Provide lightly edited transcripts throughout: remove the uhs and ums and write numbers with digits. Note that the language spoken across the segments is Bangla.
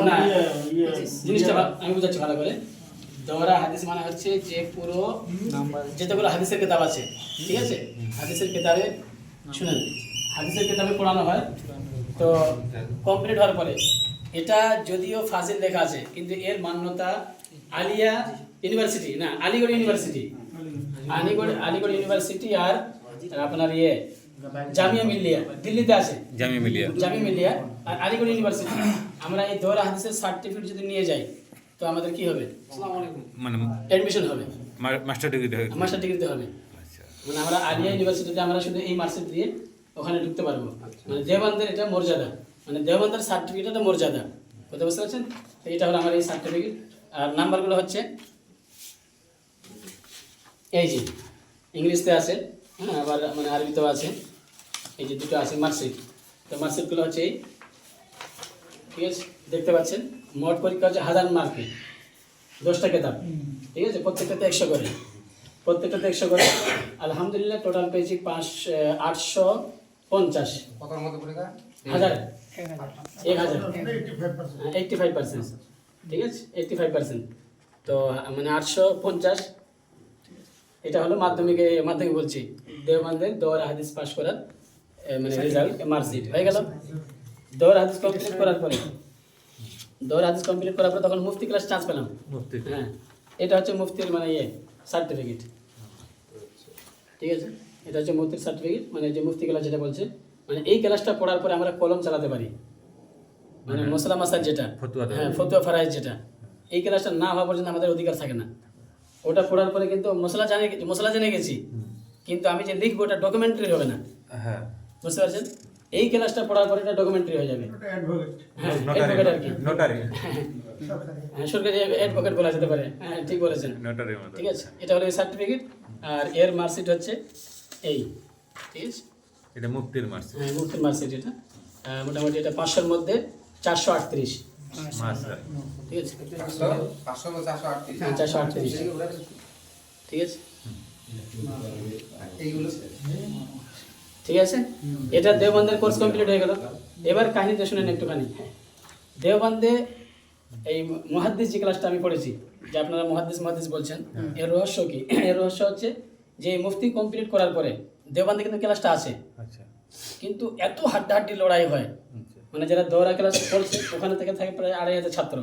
না জিনিসটা আমি বুঝাচ্ছি ভালো করে। দোহরা হাদিস মানে হচ্ছে যে পুরো যেগুলো হাদিসের কিতাব আছে, ঠিক আছে, হাদিসের কিতাবে শুনেন, হাদিসের কিতাবে পড়ানো হয়, তো কমপ্লিট হওয়ার পরে এটা যদিও ফাজিল লেখা আছে, কিন্তু এর মান্যতা আলিয়া ইউনিভার্সিটি, না আলিগড় ইউনিভার্সিটি, আলিগড় ইউনিভার্সিটি আর আপনার জামিয়া মিলিয়া দিল্লিতে আছে, জামিয়া মিলিয়া আর আলিগড় ইউনিভার্সিটি। আমরা এই দোহরা হাদিসের সার্টিফিকেট যদি নিয়ে যাই তো আমাদের কি হবে, মানে অ্যাডমিশন হবে, মাস্টার ডিগ্রিতে হবে। মানে আমরা আলিয়া ইউনিভার্সিটিতে আমরা শুধু এই মার্কশিট দিয়ে ওখানে ঢুকতে পারবো। মানে দেওবন্দের এটা মর্যাদা, মানে দেওবন্দের সার্টিফিকেট এটা মর্যাদা, বুঝতে পারছেন? এটা হলো আমার এই সার্টিফিকেট। আর নাম্বারগুলো হচ্ছে এই যে ইংলিশতে আছে, হ্যাঁ, আবার মানে আরবিতেও আছে, এই যে দুটো আছে মার্কশিট। তো মার্কশিটগুলো হচ্ছে এই, ঠিক আছে, দেখতে পাচ্ছেন। মোট পরীক্ষা হচ্ছে 1000 মার্কে, 10টা কিতাব, ঠিক আছে, প্রত্যেকটাতে 100 করে, প্রত্যেকটাতে 100 করে। আলহামদুলিল্লাহ টোটাল পেয়েছি 850। হাজার 85%, ঠিক আছে, 85%। তো মানে 850, এটা হলো মাধ্যমিক বলছি, দেওবন্দের দোহরা হাদিস পাস করার মানে রেজাল্ট, মার্কশিট হয়ে গেল। দোহরা হাদিস কমপ্লিট করার পরে তখন মুফতি ক্লাস চান্স পেলাম। হ্যাঁ, এটা হচ্ছে মুফতির মানে সার্টিফিকেট, ঠিক আছে, এটা হচ্ছে মুফতির সার্টিফিকেট, মানে যে মুফতি ক্লাস যেটা বলছে, মানে এই ক্লাসটা পড়ার পরে আমরা কলম চালাতে পারি, মানে মশলা মাসাল যেটা, হ্যাঁ, ফতুয়া ফারাইজ যেটা, এই ক্লাসটা না হওয়া পর্যন্ত আমাদের অধিকার থাকে না। ওটা পড়ার পরে কিন্তু মশলা জেনে গেছি, কিন্তু আমি যে লিখবো ওটা ডকুমেন্টারি হবে না, হ্যাঁ, বুঝতে পারছেন? এই ক্লাসটা পড়ার পরে এটা ডকুমেন্টারি হয়ে যাবে, হ্যাঁ, অ্যাডভোকেট আর কি, নোটারি, হ্যাঁ, সরকারি অ্যাডভোকেট বলা যেতে পারে, হ্যাঁ, ঠিক বলেছেন, ঠিক আছে। এটা হলো এই সার্টিফিকেট, আর এর মার্কশিট হচ্ছে এই, ঠিক আছে, এটা মুফতির মার্কশিট, হ্যাঁ, মুফতির মার্কশিট। এটা মোটামুটি এটা 500-র মধ্যে 438, ঠিক আছে, 438, ঠিক আছে, ঠিক আছে। এটা দেওবন্দের কোর্স কমপ্লিট হয়ে গেল। এবার কাহিনীটা শুনেন একটুখানি। দেওবন্দে এই মুহাদ্দিস যে ক্লাসটা আমি পড়েছি, যে আপনারা মুহাদ্দিস বলছেন, এর রহস্য কি? এর রহস্য হচ্ছে যে মুফতি কমপ্লিট করার পরে দেওবন্দে কিন্তু ক্লাসটা আছে, কিন্তু এত হাড্ডাহাড্ডি লড়াই হয়, মানে যারা দোহরা ক্লাস পড়ছে ওখানে থেকে থাকে প্রায় 2500 ছাত্র,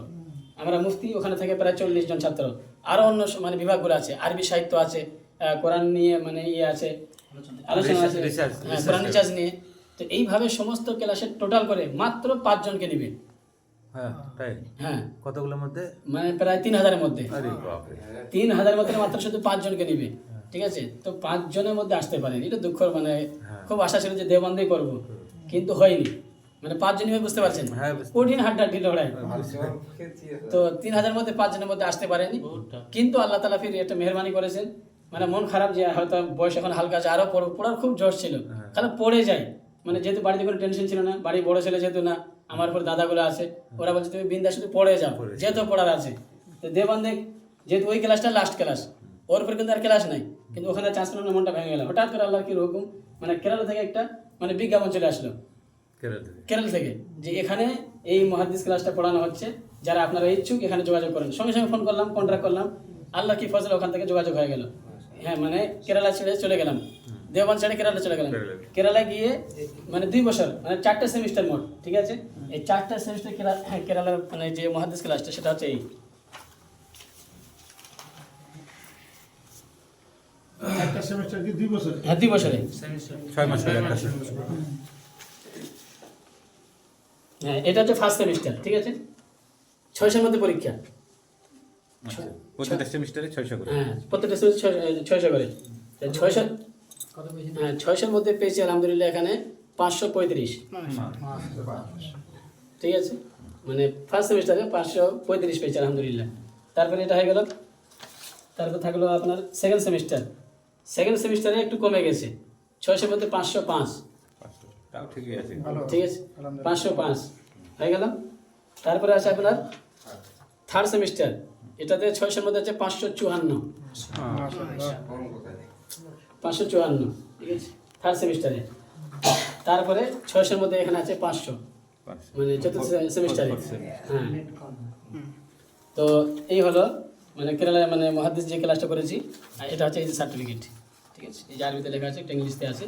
আমরা মুফতি ওখানে থেকে প্রায় 40 জন ছাত্র, আরও অন্য মানে বিভাগগুলো আছে, আরবি সাহিত্য আছে, কোরআন নিয়ে মানে আছে, আলোচনা আছে, হ্যাঁ, কোরআন রিসার্চ নিয়ে। তো এইভাবে সমস্ত ক্লাসের টোটাল করে মাত্র 5 জনকে নেবে, হ্যাঁ, তাই, হ্যাঁ, কতগুলোর মধ্যে, মানে প্রায় 3000-এর মধ্যে, 3000-এর মধ্যে মাত্র শুধু 5 জনকে নেবে, ঠিক আছে। তো 5 জনের মধ্যে আসতে পারেনি, এটা দুঃখ, মানে খুব আশা ছিল যে দেওবন্দেই করবো, কিন্তু হয়নি, মানে 5 জনই বুঝতে পারছেন, কঠিন হাড্ডাহাড্ডি লড়াই। তো 3000-এর মধ্যে 5 জনের মধ্যে আসতে পারেনি, কিন্তু আল্লাহ তাআলা ফির একটা মেহেরবানি করেছেন, মানে মন খারাপ যে হয়তো বয়স এখন হালকা আছে, আরো পড়ার খুব জোশ ছিল, খালি পড়ে যায়, মানে যেহেতু বাড়িতে কোনো টেনশন ছিল না, বাড়ি বড় ছেলে যেহেতু না, আমার উপর দাদাগুলো আছে, ওরা বলছে তুমি বিন্দাস শুধু পড়ে যাও, যেহেতু পড়ার আছে। তো দেওবন্দে যেহেতু ওই ক্লাসটা লাস্ট ক্লাস, ওর উপর কিন্তু আর ক্লাস নাই, কিন্তু ওখানে চান্স পেলাম, মনটা ভেঙে গেল। হঠাৎ করে আল্লাহর কি হুকুম, মানে কেরালা থেকে একটা মানে বিজ্ঞাপন চলে আসলো, কেরালা থেকে, যে এখানে এই মুহাদ্দিস ক্লাসটা পড়ানো হচ্ছে, যারা আপনারা ইচ্ছুক এখানে যোগাযোগ করেন। সঙ্গে সঙ্গে ফোন করলাম, কন্ট্যাক্ট করলাম, আল্লাহ কি ফজল, ওখান থেকে যোগাযোগ হয়ে গেল। হ্যাঁ, মানে কেরালা ছেড়ে চলে গেলাম, দেওবন্দ ছেড়ে কেরালা চলে গেলাম। কেরালা গিয়ে মানে 2 বছর, মানে 4টা সেমিস্টার মোট, ঠিক আছে। এই 4টা সেমিস্টার কেরালার মানে যে মুহাদ্দিস ক্লাসটা সেটা হচ্ছে এই একটা সেমিস্টার কি 2 বছর? হ্যাঁ, 2 বছরে 6 মাস করে একটা সেমিস্টার। হ্যাঁ, এটা হচ্ছে ফার্স্ট সেমিস্টার, ঠিক আছে, 600-এর মধ্যে পরীক্ষা, প্রত্যেকটা সেমিস্টারে 600 করে, হ্যাঁ, প্রত্যেকটা সেমিস্টার 600 করে। 600, হ্যাঁ, 600-এর মধ্যে পেয়েছি আলহামদুলিল্লাহ এখানে 535, ঠিক আছে, মানে ফার্স্ট সেমিস্টারে 535 পেয়েছি আলহামদুলিল্লাহ। তারপরে এটা হয়ে গেল, তারপর থাকলো আপনার সেকেন্ড সেমিস্টারে একটু কমে গেছে, 600-এর মধ্যে 505, তাও ঠিকই আছে, ঠিক আছে, 505 হয়ে গেল। তারপরে আছে আপনার থার্ড সেমিস্টার, এটাতে 600-এর মধ্যে আছে 554, 554, ঠিক আছে, থার্ড সেমিস্টারে। তারপরে 600-এর মধ্যে এখানে আছে 500, মানে চতুর্থ সেমিস্টারে। হ্যাঁ, তো এই হলো মানে কেরালায় মানে মহাদিস যে ক্লাসটা করেছি, আর এটা হচ্ছে এই যে সার্টিফিকেট, ঠিক আছে? এই যে আরবিতে লেখা আছে, একটা ইংলিশতে আছে,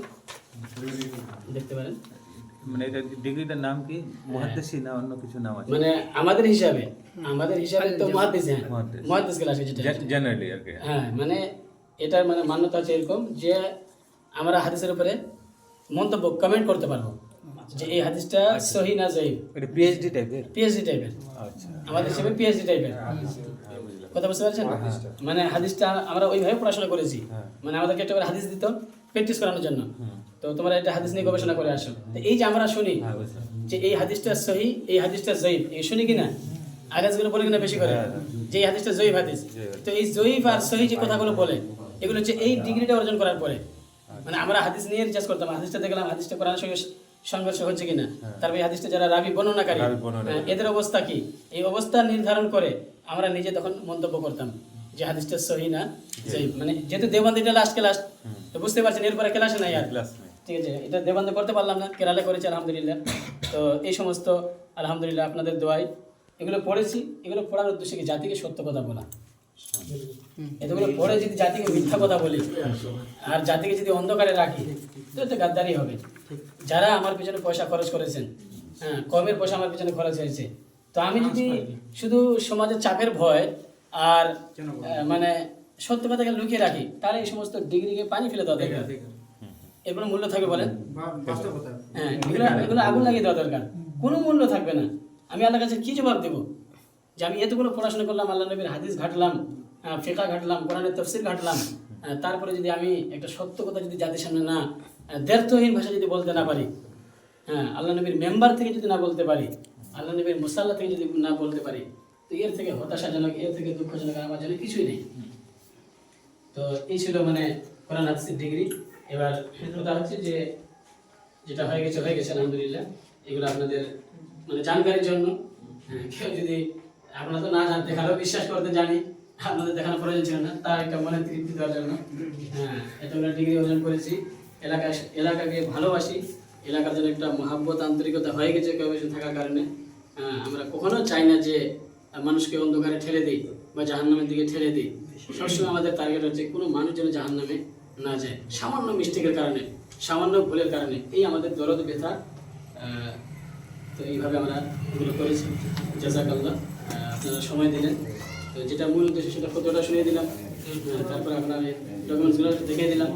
দেখতে পারেন। মানে এটা ডিগ্রিটার নাম কি, মুহাদ্দিসি না অন্য কিছু নাম আছে? মানে আমাদের হিসাবে তো মহাদিস, হ্যাঁ মুহাদ্দিস। মহাদিস ক্লাস যেটা, জেনারেলি আর কি। হ্যাঁ মানে এটার মানে মান্যতা আছে এরকম যে আমরা হাদিসের উপরে মন্তব্য কমেন্ট করতে পারবো যে এই হাদিসটা সহি না জয়ীফ। এটা পিএইচডি টাইপের? পিএইচডি টাইপের, আচ্ছা, আমাদের হিসেবে পিএইচডি টাইপের। কথা বুঝতে পারছেন? মানে হাদিসটা আমরা ওইভাবে পড়াশোনা করেছি, মানে আমাদেরকে একটা করে হাদিস দিত প্র্যাকটিস করানোর জন্য। তো তোমরা এটা হাদিস নিয়ে গবেষণা করে আসো। তো এই যে আমরা শুনি যে এই হাদিসটা সহি, এই হাদিসটা জয়ীফ, এই শুনি কিনা আইরাজগুলো বলে কিনা বেশি করে যে এই হাদিসটা জয়ীফ হাদিস। তো এই জয়ীফ আর সহি যে কথাগুলো বলে এগুলো হচ্ছে এই ডিগ্রিটা অর্জন করার পরে, মানে আমরা হাদিস নিয়ে রিসার্চ করতাম, হাদিসটা দেখলাম হাদিসটা কোরআনের সঙ্গে সংঘর্ষ হচ্ছে কিনা, তারপরে এই হাদিসটা যারা রাবি বর্ণনাকারী এদের অবস্থা কি, এই অবস্থা নির্ধারণ করে আমরা নিজে তখন মন্তব্য করতাম যে হাদিসটা সহি না জয়ীফ। মানে যেহেতু দেওবন্দিটা লাস্ট ক্লাস, তো বুঝতে পারছেন এরপরে ক্লাসে নাই আর, ঠিক আছে? এটা দেওবন্দে করতে পারলাম না, কেরালা করেছি আলহামদুলিল্লাহ। তো এই সমস্ত আলহামদুলিল্লাহ আপনাদের দোয়ায় এগুলো পড়েছি। এগুলো পড়ার উদ্দেশ্যে কি জাতিকে সত্য কথা বলা, এগুলো পড়ে যদি জাতিকে মিথ্যা কথা বলি আর জাতিকে যদি অন্ধকারে রাখি তো এটা গাদ্দারি হবে। যারা আমার পিছনে পয়সা খরচ করেছেন, হ্যাঁ কমের পয়সা আমার পিছনে খরচ হয়েছে, তো আমি যদি শুধু সমাজের চাপের ভয় আর মানে সত্য কথাকে লুকিয়ে রাখি তাহলে এই সমস্ত ডিগ্রিকে পানি ফেলে দেওয়া দরকার। এগুলো মূল্য থাকবে বলেন? হ্যাঁ, এগুলো আগুন লাগিয়ে দেওয়া দরকার, কোনো মূল্য থাকবে না। আমি আল্লাহর কাছে কি জবাব দেবো যে আমি এতগুলো পড়াশোনা করলাম, আল্লাহ নবীর হাদিস ঘাটলাম, ফিকহ ঘাটলাম, কোরআনের তাফসীর ঘাটলাম, তারপরে যদি আমি একটা সত্য কথা যদি জাতির সামনে না দ্ব্যর্থহীন ভাষা যদি বলতে না পারি, হ্যাঁ আল্লাহ নবীর মেম্বার থেকে যদি না বলতে পারি, আল্লাহ নবীর মুসাল্লা থেকে যদি না বলতে পারি, তো এর থেকে হতাশাজনক, এর থেকে দুঃখজনক আমার জন্য কিছুই নেই। তো এই ছিল মানে কোরআন হাদিসের ডিগ্রি। এবার কথা হচ্ছে যে যেটা হয়ে গেছে আলহামদুলিল্লাহ। এগুলো আপনাদের মানে জানকারির জন্য, কেউ যদি আপনারা তো না জানতে কারো বিশ্বাস করতে জানি, আপনাদের দেখানোর প্রয়োজন ছিল না, তার একটা মনে তৃপ্তি দেওয়ার জন্য হ্যাঁ এতগুলো ডিগ্রি অর্জন করেছি। এলাকাকে ভালোবাসি, এলাকার জন্য একটা মহাব্বত আন্তরিকতা হয়ে গেছে গবেষণা থাকার কারণে। আমরা কখনো চাই না যে মানুষকে অন্ধকারে ঠেলে দিই বা জাহান্নামের দিকে ঠেলে দিই। সবসময় আমাদের টার্গেট হচ্ছে কোনো মানুষ যেন জাহান্নামে না যায় সামান্য মিস্টেকের কারণে, সামান্য ভুলের কারণে। এই আমাদের দরদ ব্যথা। তো এইভাবে আমরা এগুলো করেছি। জাযাকাল্লাহ, আপনারা সময় দিলেন। তো যেটা মূল উদ্দেশ্য সেটা ফটোটা শুনিয়ে দিলাম, তারপরে আপনার ডকুমেন্টসগুলো দেখিয়ে দিলাম।